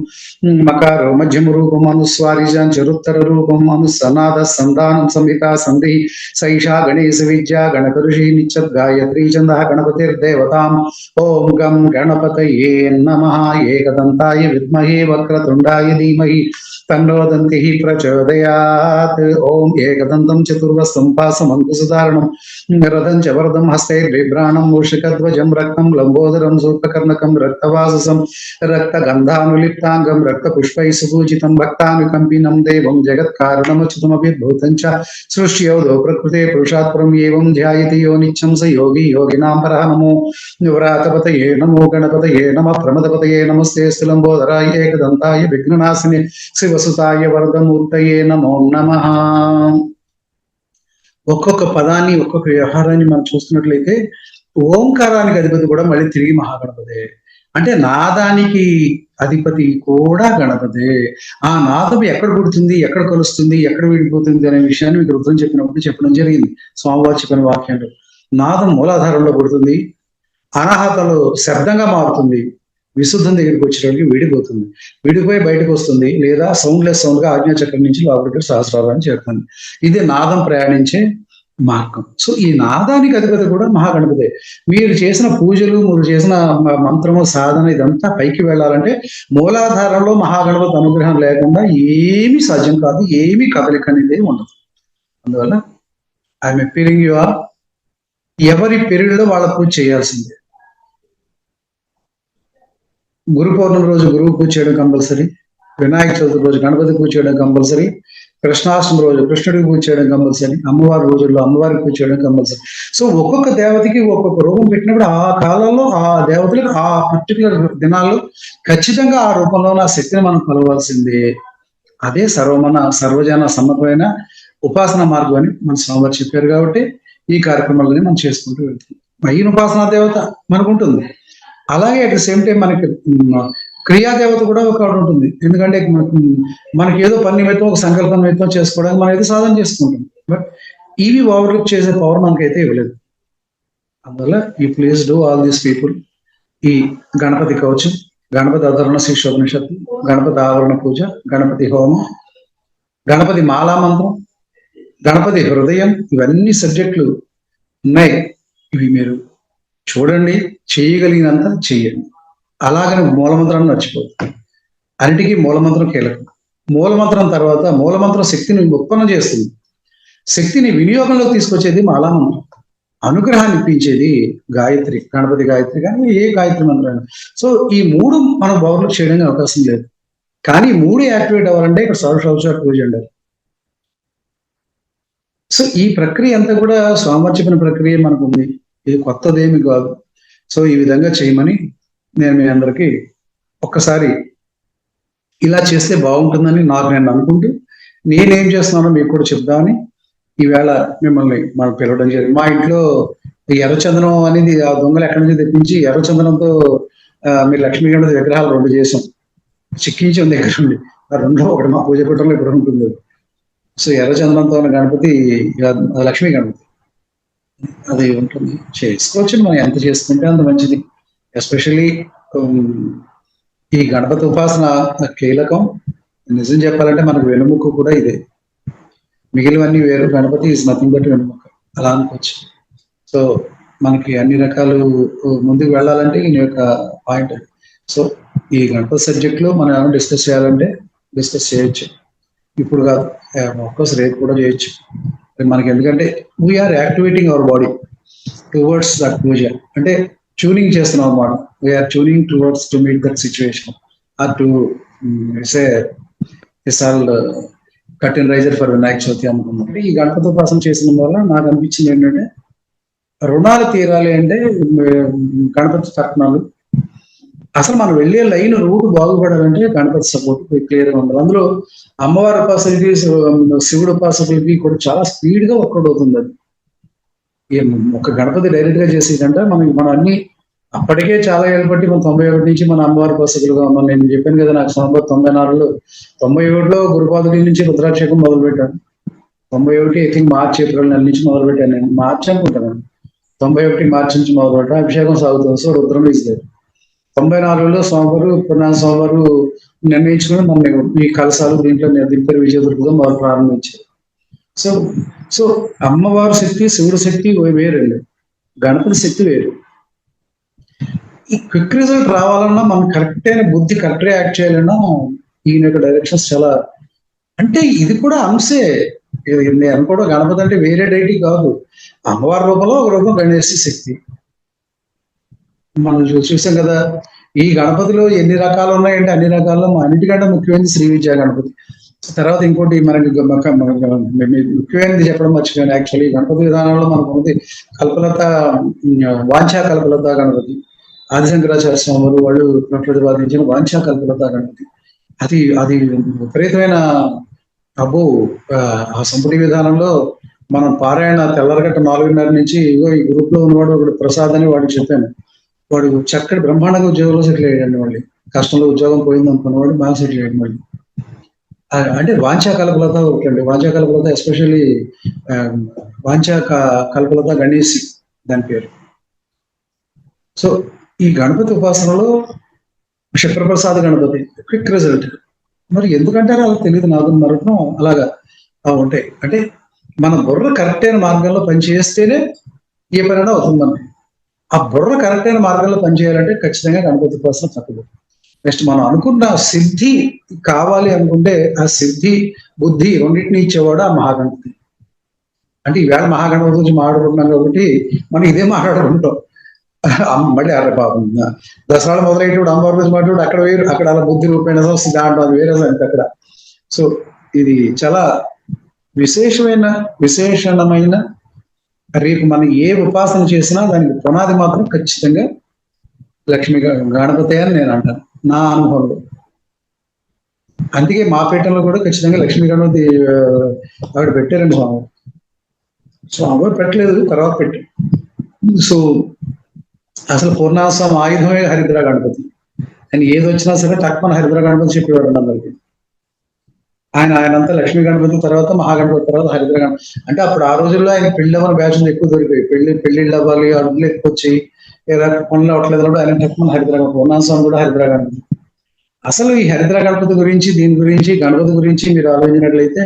మకారో మధ్యమ రూపం అనుస్వారిజాం చరుత్తర రూపం అనుసనాద సంధానం సంహితా సంధి సైషా గణేశ విద్యా గణకరుషి నిత్యద్ గాయత్రీ ఛందః గణపతిర్దేవతాం. ఓం గం గణపతయే నమః. ఏకదంతాయ విద్మహే వక్రతుండాయ ధీమహి తన్నో దంతిః ప్రచోదయాత్. ఓం ఏకదంతం చతుర్వస్తం పాసమంకుశధారణం రథం చ వరదం హస్తైర్బిభ్రాణం మూషికధ్వజం రక్తం లంబోదరం సూర్పకర్ణకం రక్తవాససం రక్తగంధానులిప్తాంగం రక్తపుష్పైః సుపూజితం భక్తానుకంపినం దేవం జగత్కారణమచ్యుతమభిర్భూతం చ సృష్ట్యౌదో ప్రకృతే పురుషాత్ పరం ఏవం ధ్యాయతి యో నిత్యం స యోగి యోగినాం పరః. నమో వ్రాతపతయే నమో గణపతయే నమః ప్రమదపతయే నమస్తేస్తు లంబోదరాయ ఏకదంతాయ విఘ్ననాశినే శివసుతాయ వరదమూర్తయే నమో నమః. ఒక్కొక్క పదాన్ని ఒక్కొక్క వ్యవహారాన్ని మనం చూస్తున్నట్లయితే ఓంకారానికి అధిపతి కూడా మళ్ళీ తిరిగి మహాగణపతే. అంటే నాదానికి అధిపతి కూడా గణపతే. ఆ నాదం ఎక్కడ పుడుతుంది, ఎక్కడ కలుస్తుంది, ఎక్కడ విడిపోతుంది అనే విషయాన్ని మీకు రుద్రం చెప్పినప్పుడు చెప్పడం జరిగింది. స్వామివారు చెప్పిన వాక్యంలో నాదం మూలాధారంలో పుడుతుంది, అనాహతలో శబ్దంగా మారుతుంది, విశుద్ధం దగ్గరికి వచ్చేటప్పటికి విడిపోతుంది, విడిపోయి బయటకు వస్తుంది, లేదా సౌండ్లెస్ సౌండ్ గా ఆజ్ఞాచక్రం నుంచి లోపలికి సహస్రారాన్ని చేరుతుంది. ఇది నాదం ప్రయాణించే మార్గం. సో ఈ నాదానికి అధిపతి కూడా మహాగణపతే. మీరు చేసిన పూజలు, మీరు చేసిన మంత్రము, సాధన ఇదంతా పైకి వెళ్ళాలంటే మూలాధారంలో మహాగణపతి అనుగ్రహం లేకుండా ఏమీ సాధ్యం కాదు, ఏమీ కదలిక అనేది ఉండదు. అందువల్ల ఐఎమ్ అపీలింగ్ యు ఆర్, ఎవరి పీరియడ్లో వాళ్ళ పూజ చేయాల్సిందే. గురు పౌర్ణమి రోజు గురువు పూజ చేయడం కంపల్సరీ, వినాయక చవితి రోజు గణపతి పూజ చేయడం కంపల్సరీ, కృష్ణాష్టమి రోజు కృష్ణుడికి పూజ చేయడం కంపల్సరీ, అమ్మవారి రోజుల్లో అమ్మవారికి పూజ చేయడం కంపల్సరీ. సో ఒక్కొక్క దేవతకి ఒక్కొక్క రూపం పెట్టినప్పుడు ఆ కాలంలో ఆ దేవతలకు ఆ పర్టికులర్ దినాల్లో ఖచ్చితంగా ఆ రూపంలో ఆ శక్తిని మనం కొలవాల్సిందే. అదే సర్వజన సమ్మతమైన ఉపాసన మార్గం అని మన స్వామివారు చెప్పారు. కాబట్టి ఈ కార్యక్రమాలని మనం చేసుకుంటూ వెళ్తాం. మెయిన్ ఉపాసనా దేవత మనకు ఉంటుంది, అలాగే అట్ ద సేమ్ టైం మనకి క్రియాదేవత కూడా ఒక ఉంటుంది. ఎందుకంటే మనకి ఏదో పని నిమిత్తం, ఒక సంకల్ప నిమిత్తం చేసుకోవడానికి మనం ఏదో సాధన చేసుకుంటాం. బట్ ఇవి ఓవర్లుక్ చేసే పవర్ మనకైతే ఇవ్వలేదు. అందువల్ల ఈ please do all these people ఈ గణపతి కవచం, గణపతి అవతరణ శిక్షోపనిషత్తు, గణపతి ఆవరణ పూజ, గణపతి హోమం, గణపతి మాలా మంత్రం, గణపతి హృదయం, ఇవన్నీ సబ్జెక్టులు ఉన్నాయి. ఇవి మీరు చూడండి, చేయగలిగినంత చెయ్యండి. అలాగని మూలమంత్రాన్ని మర్చిపోదు. అన్నిటికీ మూలమంత్రం కీలకం. మూలమంత్రం తర్వాత మూలమంత్రం శక్తిని ఉత్పన్నం చేస్తుంది. శక్తిని వినియోగంలోకి తీసుకొచ్చేది మాలామంత్రం. అనుగ్రహాన్ని ఇప్పించేది గాయత్రి, గణపతి గాయత్రి కానీ ఏ గాయత్రి మంత్రం. సో ఈ మూడు మనం ఓవర్లుక్ చేయడానికి అవకాశం లేదు. కానీ ఈ మూడు యాక్టివేట్ అవ్వాలంటే ఇక్కడ సర్వశౌచ పూజ ఉండాలి. సో ఈ ప్రక్రియ అంతా కూడా స్వామివారు చెప్పిన ప్రక్రియ మనకు ఉంది. ఇది కొత్తదేమి కాదు. సో ఈ విధంగా చేయమని నేను మీ అందరికీ ఒక్కసారి ఇలా చేస్తే బాగుంటుందని నేను అనుకుంటూ, నేనేం చేస్తున్నానో మీకు కూడా చెప్దామని ఈవేళ మిమ్మల్ని మనం పిలవడం జరిగింది. మా ఇంట్లో ఎర్రచందనం అనేది ఆ దొంగలు ఎక్కడి నుంచి తెప్పించి ఎర్రచందనంతో మీరు లక్ష్మీ గణపతి విగ్రహాలు 2 చేసాం, చిక్కించి ఉంది దగ్గర ఉండి. ఆ 2లో ఒకటి మా పూజ పీఠంలో ఇప్పుడు ఉంటుంది. సో ఎర్రచందనంతో ఉన్న గణపతి లక్ష్మీ గణపతి అది ఉంటుంది. చేసుకోవచ్చు, మనం ఎంత చేసుకుంటే అంత మంచిది. ఎస్పెషల్లీ ఈ గణపతి ఉపాసన కీలకం. నిజం చెప్పాలంటే మనకు వెనుముక్కు కూడా ఇదే. మిగిలినవన్నీ వేరు, గణపతి ఈజ్ నథింగ్ బట్ వెనుముక అలా అనుకోవచ్చు. సో మనకి అన్ని రకాలు ముందుకు వెళ్ళాలంటే ఈయన యొక్క పాయింట్. సో ఈ గణపతి సబ్జెక్ట్లో మనం ఏమైనా డిస్కస్ చేయాలంటే డిస్కస్ చేయొచ్చు. ఇప్పుడు కాదు, ఒక్కసారి రేపు కూడా చేయొచ్చు మనకి. ఎందుకంటే we are activating our body towards that puja. అంటే ట్యూనింగ్ చేస్తున్నాం అన్నమాట. We are tuning towards to meet that situation or to say it's all curtain raiser for Vinayaka Chavithi అనుకున్నాం. ఈ గణపతి ఉపాసన చేసిన వల్ల నాకు అనిపించింది ఏంటంటే, రుణాలు తీరాలి అంటే గణపతి తర్పణాలు, అసలు మనం వెళ్ళే లైన్ రూట్ బాగుపడాలంటే గణపతి సపోర్ట్ క్లియర్ గా ఉండాలి. అందులో అమ్మవారి ఉపాసకులకి శివుడు ఉపాసకులకి కూడా చాలా స్పీడ్ గా వర్కౌట్ అవుతుంది. అది ఒక గణపతి డైరెక్ట్ గా చేసేదంటే మనం అన్ని అప్పటికే చాలా ఏళ్ళు బట్టి మన 91 నుంచి మన అమ్మవారి ఉపాసకులుగా ఉన్నాం. నేను చెప్పాను కదా, నాకు 1994లో 97లో గురుపాదుడి నుంచి రుద్రాభిషేకం మొదలు పెట్టాను. 91 ఐ థింక్ మార్చి ఏప్రిల్ నెల నుంచి మొదలు పెట్టాను. నేను మార్చి అనుకుంటాను, 91 మార్చి నుంచి మొదలు పెట్టాను. అభిషేకం సాగుతుంది. So Rudram is there. 94లో స్వామివారు పురాణ స్వామివారు నిర్ణయించుకుని మన ఈ కలశాలు దీంట్లో దింపేరు విజయదుర్గం వారు ప్రారంభించారు. సో సో అమ్మవారి శక్తి, శివుడు శక్తి వేరండి, గణపతి శక్తి వేరు. ఈ క్విక్ రిజల్ట్ రావాలన్నా మనం కరెక్ట్ అయిన బుద్ధి, కరెక్ట్ గా యాక్ట్ చేయాలన్నా ఈయన యొక్క డైరెక్షన్స్ చాలా, అంటే ఇది కూడా అంశే. నేను అనుకోవడం గణపతి అంటే వేరే డైటీ కాదు, అమ్మవారి రూపంలో ఒక రూపం గణేశ శక్తి. మనం చూసాం కదా, ఈ గణపతిలో ఎన్ని రకాలు ఉన్నాయంటే అన్ని రకాల్లో అన్నిటికంటే ముఖ్యమైనది శ్రీ విద్యా గణపతి. తర్వాత ఇంకోటి మనకి ముఖ్యమైనది చెప్పడం మర్చిపోయాను. యాక్చువల్లీ గణపతి విధానంలో మనకు ఉంది కల్పలత, వాంఛా కల్పలత గణపతి. ఆదిశంకరాచార్య స్వామి వారు వాళ్ళు ప్రతిపాదించిన వాంఛా కల్పలత గణపతి. అది విపరీతమైన అబ్బో. ఆ సంపుటి విధానంలో మనం పారాయణ తెల్లరగట్ట 4:30 నుంచి ఈ గ్రూప్ లో ఉన్నవాడు ఒకడు ప్రసాద్ అని వాడికి చెప్పాను. వాడు చక్కటి బ్రహ్మాండంగా ఉద్యోగంలో సెటిల్ అయ్యాడు. మళ్ళీ కష్టంలో ఉద్యోగం పోయింది అనుకున్నవాడు బాగా సెటిల్ అయ్యాడు మళ్ళీ. అంటే వాంఛా కల్పలత ఒకటండి. వాంఛా కల్పలత ఎస్పెషల్లీ వాంఛా కల్పలత గణేశి దాని పేరు. సో ఈ గణపతి ఉపాసనలో క్షిప్రప్రసాద గణపతి క్విక్ రిజల్ట్. మరి ఎందుకంటారో అలా తెలియదు నాకు. మరొకం అలాగా ఉంటాయి. అంటే మన బుర్ర కరెక్ట్ అయిన మార్గంలో పనిచేస్తేనే ఏ పనైనా అవుతుంది మనకి. ఆ బుర్ర కరెక్ట్ అయిన మార్గంలో పనిచేయాలంటే ఖచ్చితంగా గణపతి ఉపాసన తప్పదు. నెక్స్ట్ మనం అనుకున్న సిద్ధి కావాలి అనుకుంటే ఆ సిద్ధి, బుద్ధి రెండింటినీ ఇచ్చేవాడు ఆ మహాగణపతి. అంటే ఈవేళ మహాగణపతి గురించి మాట్లాడుకుంటున్నాం కాబట్టి మనం ఇదే మాట్లాడుకుంటాం. మళ్ళీ పాపం దసరాలు మొదలయ్యేటప్పుడు అమ్మవారి గురించి మాట్లాడు అక్కడ వేరు, అక్కడ అలా బుద్ధి రూపేణ దాంట్లో అది వేరే సంగతి అక్కడ. సో ఇది చాలా విశేషణమైన రేపు మనం ఏ ఉపాసన చేసినా దానికి పునాది మాత్రం ఖచ్చితంగా లక్ష్మీ గణపతి అని నేను అంటాను నా అనుభవంలో. అందుకే మా పీఠంలో కూడా ఖచ్చితంగా లక్ష్మీ గణపతి ఆవిడ పెట్టారండి స్వామి. స్వామివారు పెట్టలేదు, తర్వాత పెట్టారు. సో అసలు పూర్ణాస్వామి ఆయుధమే హరిద్ర గణపతి అని. ఏది వచ్చినా సరే తక్కువ హరిద్ర గణపతి చెప్పేవాడు అందరికి. ఆయనంతా లక్ష్మీ గణపతి తర్వాత మహాగణపతి తర్వాత హరిద్ర గణపతి. అంటే అప్పుడు ఆ రోజుల్లో ఆయన పెళ్ళవని బ్యాచ్లు ఎక్కువ దొరికాయి. పెళ్లిళ్ళు అవ్వాలి, అడుగులు ఎక్కువ వచ్చి ఏదో పనులు అవ్వట్లేదు ఆయన తక్కువ హరిద్ర గణపతి. ఉన్నాం స్వామి కూడా హరిద్ర గణపతి. అసలు ఈ హరిద్ర గణపతి గురించి, దీని గురించి, గణపతి గురించి మీరు ఆలోచించినట్లయితే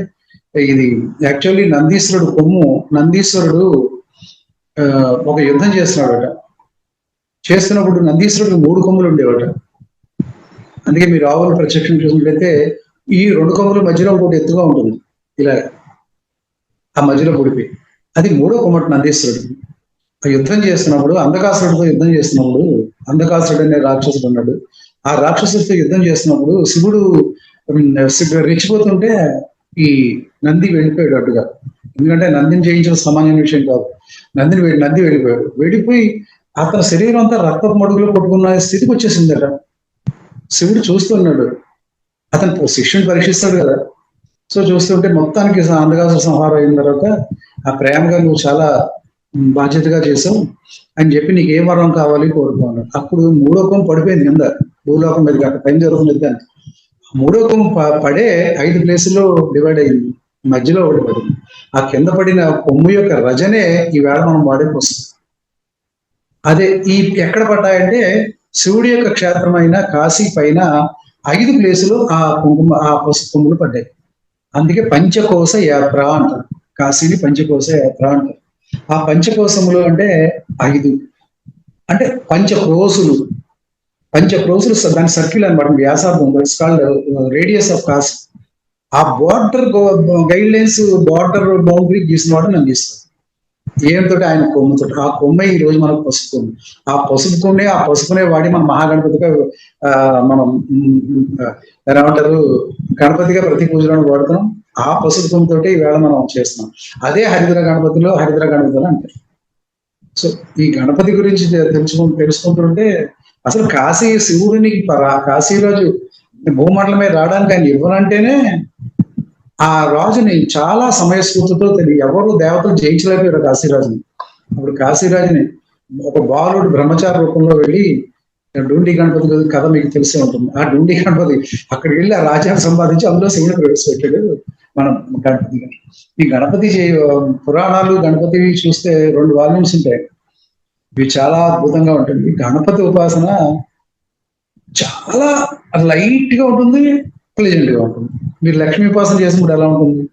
ఇది యాక్చువల్లీ నందీశ్వరుడు కొమ్ము. నందీశ్వరుడు ఒక యుద్ధం చేస్తున్నాడట. చేస్తున్నప్పుడు నందీశ్వరుడికి 3 కొమ్ములు ఉండేవట. అందుకే మీరు ఆవులు ప్రత్యక్షం చూసినట్లయితే ఈ 2 కొమ్ముల మధ్యలో ఒకటి ఎత్తుగా ఉంటుంది, ఇలా ఆ మధ్యలో పొడిపి. అది 3వ కొమ్మటి నందీశ్వరుడు. యుద్ధం చేస్తున్నప్పుడు, అంధకాసురుడితో యుద్ధం చేస్తున్నప్పుడు, అంధకాసురుడు అనే రాక్షసుడు ఉన్నాడు. ఆ రాక్షసుడితో యుద్ధం చేస్తున్నప్పుడు శివుడు రెచ్చిపోతుంటే ఈ నంది వెళ్ళిపోయాడు అడ్డుగా. ఎందుకంటే నందిని జయించడం సామాన్య విషయం కాదు. నంది వెళ్ళిపోయాడు. వెళ్ళిపోయి అతని శరీరం అంతా రక్తపు మడుగులో కొట్టుకున్న స్థితికి వచ్చేసిందట. శివుడు చూస్తున్నాడు, అతను శిష్యుని పరీక్షిస్తాడు కదా. సో చూస్తుంటే మొత్తానికి అంధకాసుర సంహారం అయిన తర్వాత ఆ ప్రేమగా నువ్వు చాలా బాధ్యతగా చేసావు అని చెప్పి నీకు ఏ వరం కావాలి కోరుకున్నాడు. అప్పుడు 3వ కొమ్ము పడిపోయింది కింద, భూలోకం మీద పైన జరుగుతుంది దాన్ని. 3వ కొమ్ము పడే 5 ప్లేసుల్లో డివైడ్ అయింది, మధ్యలో ఒకటి పడింది. ఆ కింద పడిన కొమ్ము యొక్క రజనే ఈవేళ మనం వాడే పుస్తకం. అదే ఈ ఎక్కడ పడ్డాయంటే శివుడి యొక్క క్షేత్రమైన కాశీ పైన 5 ప్లేసులు ఆ పసుపు కొమ్ములు పడ్డాయి. అందుకే పంచకోశ యాత్ర అంటారు. కాశీని పంచకోశ యాత్ర అంటారు. ఆ పంచకోశములు అంటే 5 అంటే పంచక్రోసులు. దాని సర్కిల్ అనమాట, వ్యాసార్థం. It's called radius of Kashi. ఆ border guide lines, border boundary గీసిన వాడు నన్ను ఇస్తాడు. ఏంతో ఆయన కొమ్ముతో. ఆ కొమ్మే ఈ రోజు మనకు పసుపు కొమ్ము. ఆ పసుపునే వాడి మన మహాగణపతిగా మనం ఏమంటారు గణపతిగా ప్రతి పూజలను వాడుతున్నాం. ఆ పసుపు కొమ్ముతో ఈవేళ మనం చేస్తున్నాం. అదే హరిద్ర గణపతులు అంటారు. సో ఈ గణపతి గురించి తెలుసుకుంటుంటే అసలు కాశీ శివుడిని కాశీరాజు భూమండలం మీద రావడానికి ఆయన ఇవ్వనంటేనే ఆ రాజుని చాలా సమయస్ఫూర్తితో ఎవరు దేవతలు జయించలేకపోయారు కాశీరాజుని. అప్పుడు కాశీరాజుని ఒక బాలుడు బ్రహ్మచారి రూపంలో వెళ్ళి డూండి గణపతి కథ మీకు తెలిసే ఉంటుంది. ఆ డూండి గణపతి అక్కడికి వెళ్ళి ఆ రాజ్యాన్ని సంపాదించి అందులో శివుడు ప్రవేశపెట్టాడు మనం గణపతి. ఈ గణపతి పురాణాలు గణపతి చూస్తే 2 వాల్యూమ్స్ ఉంటాయి. ఇవి చాలా అద్భుతంగా ఉంటుంది. గణపతి ఉపాసన చాలా లైట్ గా ఉంటుంది, ప్లెజెంట్ గా ఉంటుంది. మీరు లక్ష్మీ ఉపాసన చేసినప్పుడు ఎలా ఉంటుంది,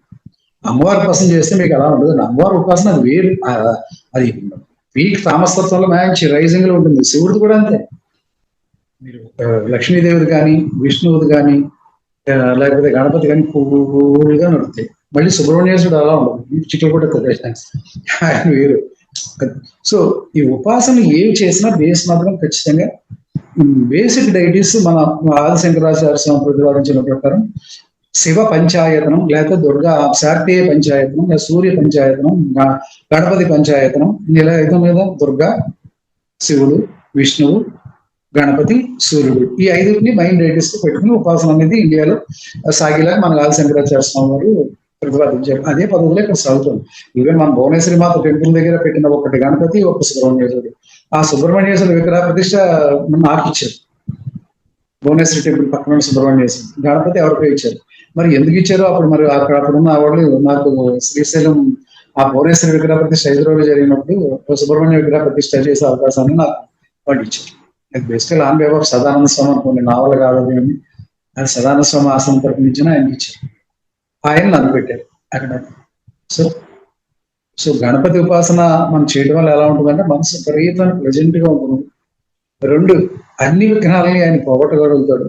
అమ్మవారి ఉపాసన చేస్తే మీకు ఎలా ఉంటుంది. అమ్మవారి ఉపాసన అది వేరు. అది వీక్ తామసత్వంలో మంచి రైజింగ్ లో ఉంటుంది. శివుడిది కూడా అంతే. మీరు లక్ష్మీదేవిది కానీ, విష్ణువుది కానీ, లేకపోతే గణపతి కానీ పూలుగా నడుస్తాయి. మళ్ళీ సుబ్రహ్మణ్యేశ్వరుడు అలా ఉండదు, చిట్లు కూడా ఆయన వేరు. సో ఈ ఉపాసన ఏమి చేసినా బేస్ మాత్రం ఖచ్చితంగా బేసిక్ డైటీస్ మన ఆది శంకరాచార్య స్వామి ప్రతిపాదించిన ప్రకారం శివ పంచాయతనం, లేకపోతే దుర్గా శాక్తేయ పంచాయతనం, లేదా సూర్య పంచాయతనం, గణపతి పంచాయతనం. ఇలా అయితే మీద దుర్గా, శివుడు, విష్ణువు, గణపతి, సూర్యుడు, ఈ 5ని మైండ్ డైటీస్ తో పెట్టుకుని ఉపాసన అనేది ఇండియాలో సాగిలాగా మన ఆది శంకరాచార్య స్వామి వారు ప్రతిపాదించారు. అదే పద్ధతిలో ఇక్కడ సాగుతుంది. ఈవెన్ మన భువనేశ్వరి మాత టెంపుల్ దగ్గర పెట్టిన ఒకటి గణపతి, ఒక సుబ్రహ్మణ్యేశ్వరుడు. ఆ సుబ్రహ్మణ్యేశ్వరుడు విగ్రహ ప్రతిష్ట నాకు ఇచ్చారు. భువనేశ్వరి టెంపుల్ పక్కన సుబ్రహ్మణ్యేశ్వరుడు. గణపతి ఎవరికో ఇచ్చారు. మరి ఎందుకు ఇచ్చారో అప్పుడు మరి అక్కడున్న వాళ్ళు నాకు శ్రీశైలం ఆ భువనేశ్వరి విగ్రహ ప్రతిష్ట హైదరాబాద్ జరిగినప్పుడు సుబ్రహ్మణ్య విగ్రహ ప్రతిష్ట చేసే అవకాశాన్ని నాకు వాళ్ళు ఇచ్చారు. బేసికల్ ఆన్ బిహాఫ్ ఆఫ్ సదానంద స్వామి అనుకోండి, నావల్ కాదు అని. అది సదానంద స్వామి ఆశ్రమం తరపు నుంచి ఆయనకి ఇచ్చారు. ఆయన నన్ను పెట్టారు అక్కడ. సో గణపతి ఉపాసన మనం చేయడం వల్ల ఎలా ఉంటుందంటే మనసు విపరీతమైన ప్లెజెంట్ గా ఉంటుంది. 2 అన్ని విఘ్నాలని ఆయన పోగొట్టగలుగుతాడు.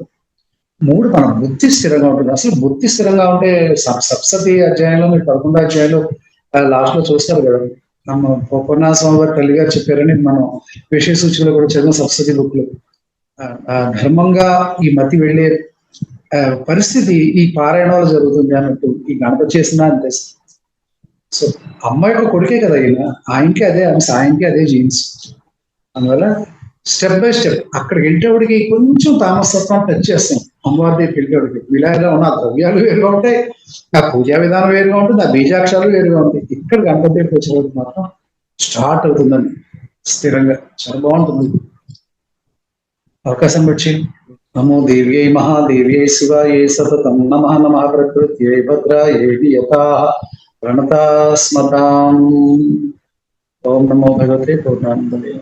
3 మన బుద్ధి స్థిరంగా ఉంటుంది. అసలు బుద్ధి స్థిరంగా ఉంటే సప్తశతి అధ్యాయంలో మీరు 11వ అధ్యాయంలో లాస్ట్ లో చూస్తారు కదా, పొన్నాల స్వామి వారి తల్లి గారు చెప్పారని మనం విషయ సూచికలో కూడా చదివిన సప్తశతి బుక్ లో ధర్మంగా ఈ మతి వెళ్ళే పరిస్థితి ఈ పారాయణంలో జరుగుతుంది అన్నట్టు ఈ గణపతి చేసిన అనిపిస్తుంది. సో అమ్మాయి యొక్క కొడుకే కదా ఆయనకి అదే ఆయనకి అదే జీన్స్. అందువల్ల స్టెప్ బై స్టెప్ అక్కడికి వెళ్ళేవాడికి కొంచెం తామసత్వం టచ్ చేస్తాం. అమ్మవారి దగ్గరికి వెళ్ళేవాడికి విలాగా ఉన్న ద్రవ్యాలు వేరుగా ఉంటాయి, ఆ పూజా విధానం వేరుగా ఉంటుంది, ఆ బీజాక్షరాలు వేరుగా ఉంటాయి. ఇక్కడ గణపతి దగ్గరికి వచ్చేవాడికి మాత్రం స్టార్ట్ అవుతుందని స్థిరంగా చాలా బాగుంటుంది. అవకాశం వచ్చి నమో దేవ్యై మహాదేవ్యై శివాయై సతతం నమః నమః ప్రకృత్యై భద్రాయై నియతాః ప్రణతాస్మతాం. ఓం నమో భగవతే పూర్ణానందమే.